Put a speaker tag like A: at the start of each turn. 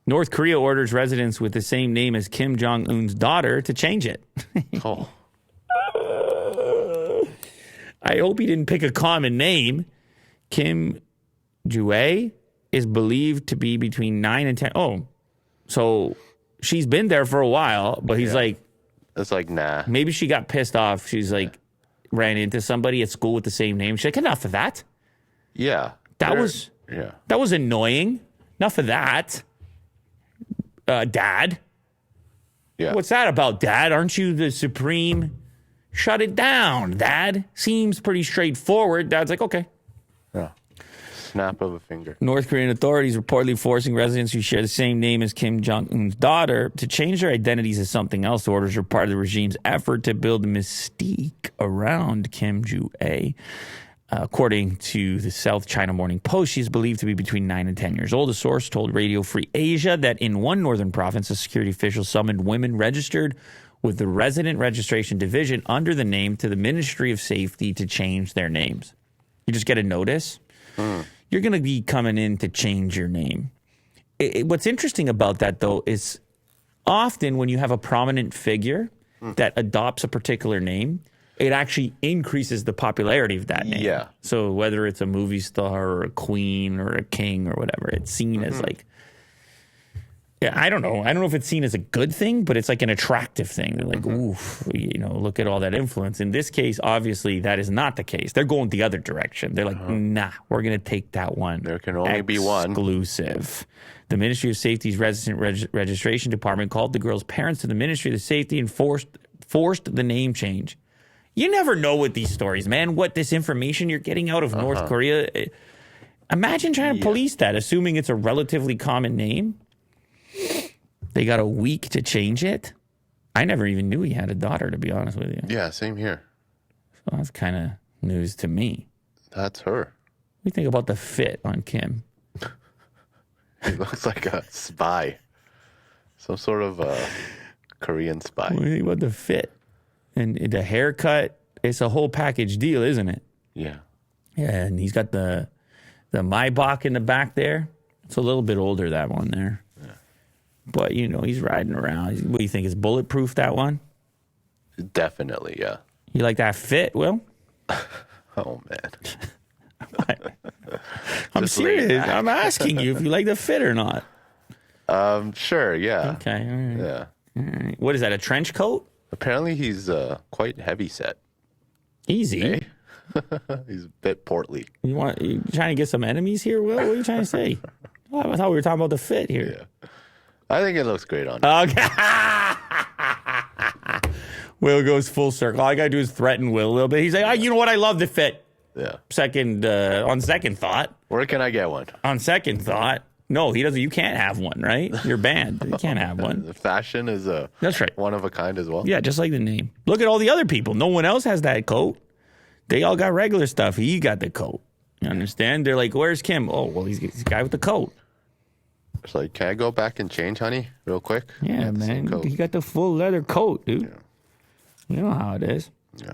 A: North Korea orders residents with the same name as Kim Jong-un's daughter to change it.
B: Oh.
A: I hope he didn't pick a common name. Kim Jue is believed to be between 9 and 10. Oh, so she's been there for a while, but he's like...
B: It's like, nah.
A: Maybe she got pissed off. She's like, ran into somebody at school with the same name. She's like, enough of that.
B: Yeah.
A: That was annoying. Enough of that. Dad.
B: Yeah.
A: What's that about, Dad? Aren't you the supreme? Shut it down, Dad. Seems pretty straightforward. Dad's like, okay.
B: Yeah. Snap of a finger.
A: North Korean authorities reportedly forcing residents who share the same name as Kim Jong-un's daughter to change their identities as something else. The orders are part of the regime's effort to build mystique around Kim Jue. According to the South China Morning Post, she's believed to be between 9 and 10 years old. A source told Radio Free Asia that in one northern province, a security official summoned women registered with the Resident Registration Division under the name to the Ministry of Safety to change their names. You just get a notice. You're going to be coming in to change your name. What's interesting about that, though, is often when you have a prominent figure that adopts a particular name, it actually increases the popularity of that name.
B: Yeah.
A: So whether it's a movie star or a queen or a king or whatever, it's seen as like, I don't know. I don't know if it's seen as a good thing, but it's like an attractive thing. They're like, oof, look at all that influence. In this case, obviously, that is not the case. They're going the other direction. They're like, nah, we're going to take that one.
B: There can only be one.
A: Exclusive. The Ministry of Safety's Resident Registration Department called the girl's parents to the Ministry of Safety and forced the name change. You never know with these stories, man, what this information you're getting out of North Korea. Imagine trying to police that, assuming it's a relatively common name. They got a week to change it. I never even knew he had a daughter, to be honest with you.
B: Yeah, same here.
A: So that's kind of news to me.
B: That's her.
A: What do you think about the fit on Kim?
B: He looks like a spy. Some sort of Korean spy.
A: What do you think about the fit? And the haircut, it's a whole package deal, isn't it?
B: Yeah.
A: Yeah, and he's got the Maybach in the back there. It's a little bit older, that one there. Yeah. But, he's riding around. What do you think, is bulletproof, that one?
B: Definitely, yeah.
A: You like that fit, Will?
B: Oh, man.
A: I'm serious. I'm asking you if you like the fit or not.
B: Sure, yeah.
A: Okay, all right.
B: Yeah.
A: All right. What is that, a trench coat?
B: Apparently he's quite heavy set.
A: Easy.
B: Hey? He's a bit portly.
A: You trying to get some enemies here, Will? What are you trying to say? I thought we were talking about the fit here.
B: Yeah. I think it looks great on him.
A: Okay. Will goes full circle. All I got to do is threaten Will a little bit. He's like, you know what? I love the fit.
B: Yeah.
A: On second thought.
B: Where can I get one?
A: On second thought. No, he doesn't. You can't have one, right? You're banned. You can't have one.
B: The fashion is
A: that's right.
B: One of a kind as well.
A: Yeah, just like the name. Look at all the other people. No one else has that coat. They all got regular stuff. He got the coat. You understand? They're like, where's Kim? Oh, well, he's the guy with the coat.
B: It's like, can I go back and change, honey, real quick?
A: Yeah, man. He got the full leather coat, dude.
B: Yeah.
A: You know how it is.
B: Yeah.